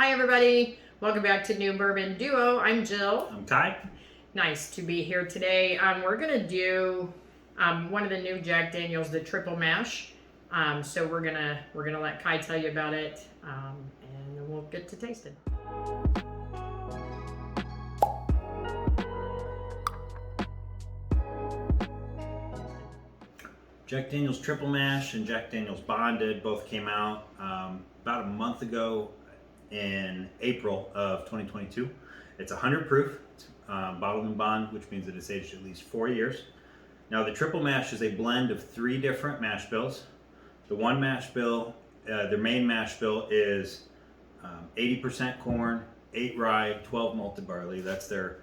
Hi everybody, welcome back to New Bourbon Duo. I'm Jill. I'm Ty. Nice to be here today. We're gonna do one of the new Jack Daniels, the Triple Mash. So we're gonna let Kai tell you about it, and then we'll get to tasting. Jack Daniels Triple Mash and Jack Daniels Bonded both came out about a month ago in April of 2022. It's 100 proof, it's bottled in bond, which means that it's aged at least 4 years. Now the Triple Mash is a blend of 3 different mash bills. The one mash bill, their main mash bill is 80% corn, 8 rye, 12 malted barley. That's their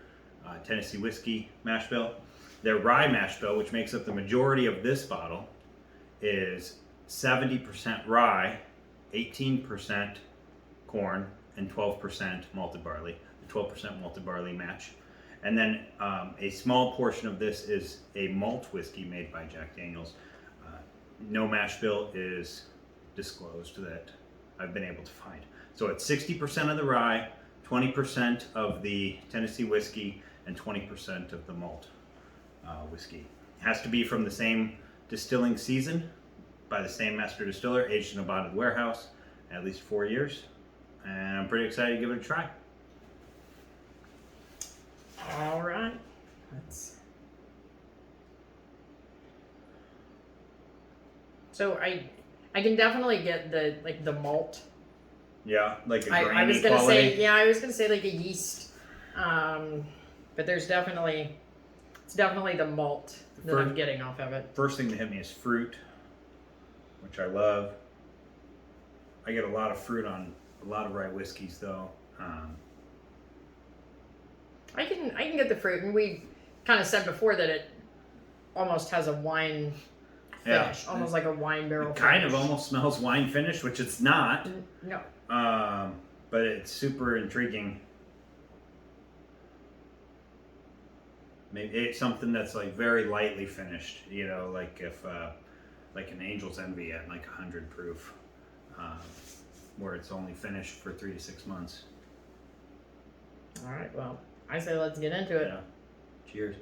Tennessee whiskey mash bill. Their rye mash bill, which makes up the majority of this bottle, is 70% rye, 18% corn, and 12% malted barley. The 12% malted barley match. And then a small portion of this is a malt whiskey made by Jack Daniels. No mash bill is disclosed that I've been able to find. So it's 60% of the rye, 20% of the Tennessee whiskey, and 20% of the malt whiskey. It has to be from the same distilling season by the same master distiller, aged in a bonded warehouse, at least 4 years. And I'm pretty excited to give it a try. All right, So I can definitely get the malt. Yeah, like a grainy I was gonna quality. say I was gonna say like a yeast, but it's definitely the malt that I'm getting off of it. First thing that hit me is fruit, which I love. I get a lot of fruit on a lot of rye whiskeys, though. I can get the fruit, and we kind of said before that it almost has a wine finish, almost like a wine barrel. Kind of almost smells wine finish, which it's not. No. But it's super intriguing. Maybe it's something that's like very lightly finished, you know, like if like an Angel's Envy at like 100 proof, where it's only finished for 3 to 6 months. All right, well, I say let's get into it. Yeah. Cheers.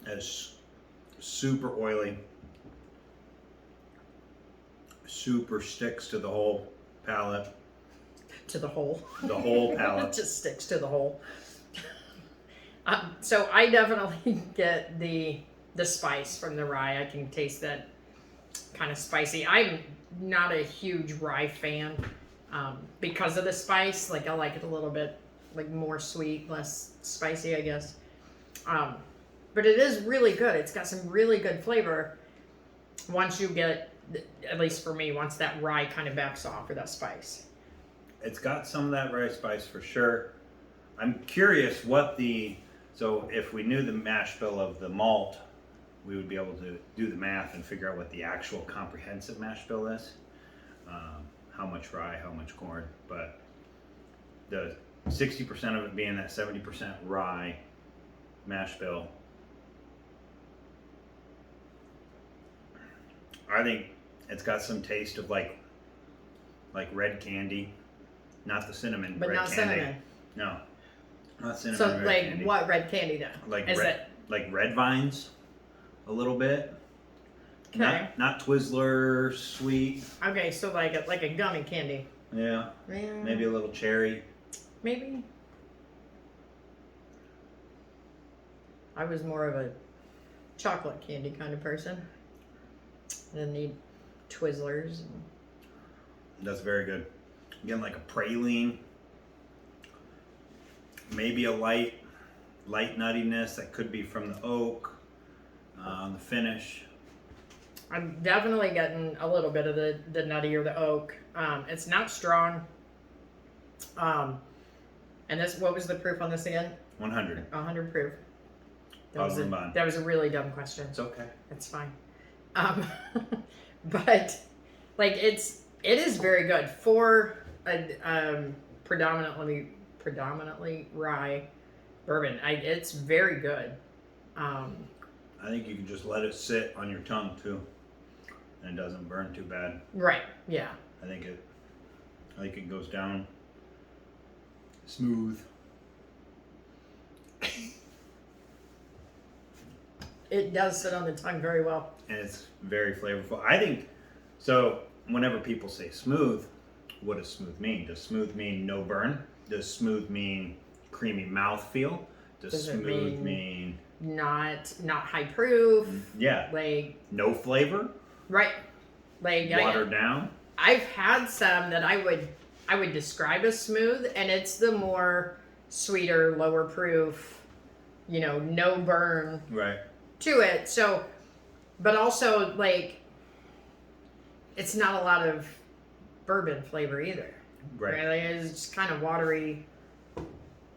It's super oily. Super sticks to the whole palate. To the hole. The whole palate. It just sticks to the hole. So I definitely get the spice from the rye. I can taste that kind of spicy. I'm not a huge rye fan because of the spice. Like I like it a little bit like more sweet, less spicy, I guess. But it is really good. It's got some really good flavor once you get, at least for me, once that rye kind of backs off or that spice. It's got some of that rye spice for sure. I'm curious so if we knew the mash bill of the malt, we would be able to do the math and figure out what the actual comprehensive mash bill is. How much rye, how much corn, but the 60% of it being that 70% rye mash bill, I think it's got some taste of like red candy, not the cinnamon. But red not candy. cinnamon. No, not cinnamon. So red like candy. what red candy though? Like red vines, a little bit. Okay. Not Twizzler sweet. Okay, so like a gummy candy. Yeah. Maybe a little cherry. Maybe. I was more of a chocolate candy kind of person. I didn't need Twizzlers. That's very good. Again, like a praline. Maybe a light nuttiness that could be from the oak. The finish. I'm definitely getting a little bit of the nutty or the oak. It's not strong. And this, what was the proof on this again? 100. 100 proof. Bond. That was a really dumb question. It's okay. It's fine. But like it is very good for a predominantly rye bourbon. It's very good. I think you can just let it sit on your tongue too. and it doesn't burn too bad. Right. Yeah. I think it goes down smooth. It does sit on the tongue very well. And it's very flavorful. I think so. Whenever people say smooth, what does smooth mean? Does smooth mean no burn? Does smooth mean creamy mouthfeel? Does it smooth mean not high proof? yeah, Like no flavor? right. Like Watered down? I've had some that I would describe as smooth, and it's the more sweeter, lower proof, no burn Right. to it. So, but also like it's not a lot of bourbon flavor either. Right. Really, it's just kind of watery.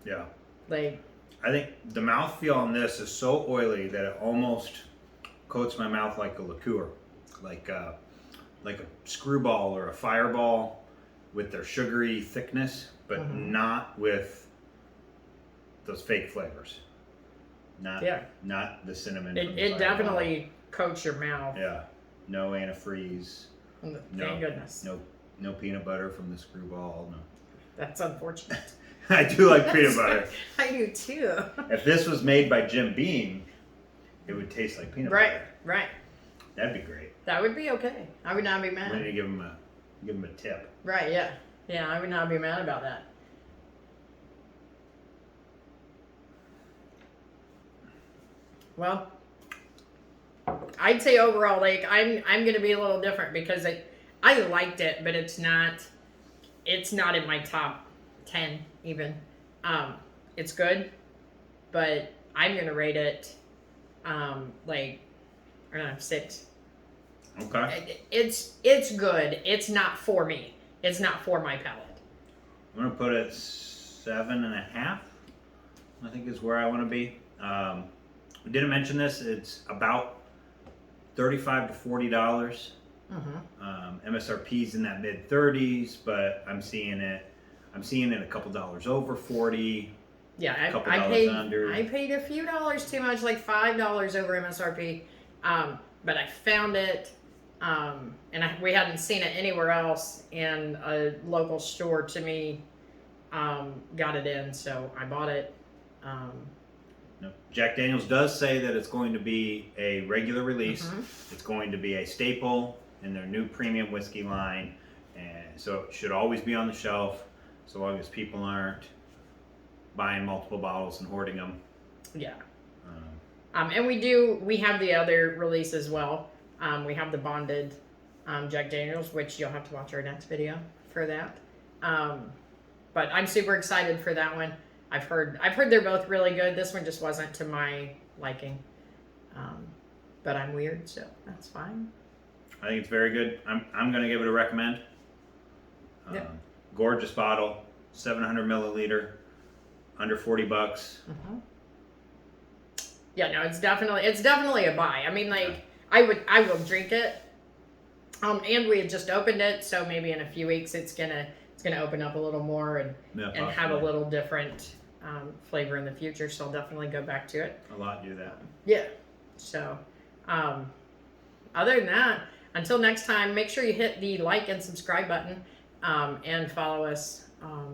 Yeah. Like I think the mouthfeel on this is so oily that it almost coats my mouth like a liqueur, like a Screwball or a Fireball, with their sugary thickness, but not with those fake flavors. Not the cinnamon. from the it Fireball. definitely coats your mouth. Yeah. No antifreeze. Thank No. goodness. No peanut butter from the Screwball. No. That's unfortunate. I do like peanut butter. I do too. If this was made by Jim Beam, it would taste like peanut butter. Right. That'd be great. That would be okay. I would not be We need mad. to give him a tip. Right, yeah. Yeah, I would not be mad about that. Well, I'd say overall, like I'm gonna be a little different because I liked it, but it's not in my top 10 even. It's good, but I'm gonna rate it like I don't know, 6. Okay. It's good. It's not for me. It's not for my palate. I'm gonna put it 7.5. I think is where I want to be. We didn't mention this. It's about $35 to $40. MSRP's in that mid 30s, but I'm seeing it a couple dollars over 40. Yeah, Couple I dollars paid. under. I paid a few dollars too much, like $5 over MSRP. But I found it, and we hadn't seen it anywhere else. And a local store to me got it in, so I bought it. No. Jack Daniel's does say that it's going to be a regular release. It's going to be a staple in their new premium whiskey line, and so it should always be on the shelf, so long as people aren't buying multiple bottles and hoarding them. Yeah. And we have the other release as well. We have the bonded Jack Daniels, which you'll have to watch our next video for that. But I'm super excited for that one. I've heard they're both really good. This one just wasn't to my liking. But I'm weird, so that's fine. I think it's very good. I'm going to give it a recommend. Yeah. Gorgeous bottle, 700 milliliter, under $40. Yeah, no, it's definitely a buy. I mean, like I will drink it. And we had just opened it, so maybe in a few weeks it's gonna open up a little more and have a little different flavor in the future. So I'll definitely go back to it. A lot do that. Yeah. So, other than that, until next time, make sure you hit the like and subscribe button, and follow us,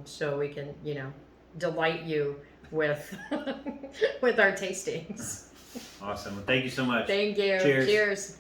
so we can, delight you with with our tastings. Awesome. Well, thank you so much. Thank you. Cheers. Cheers.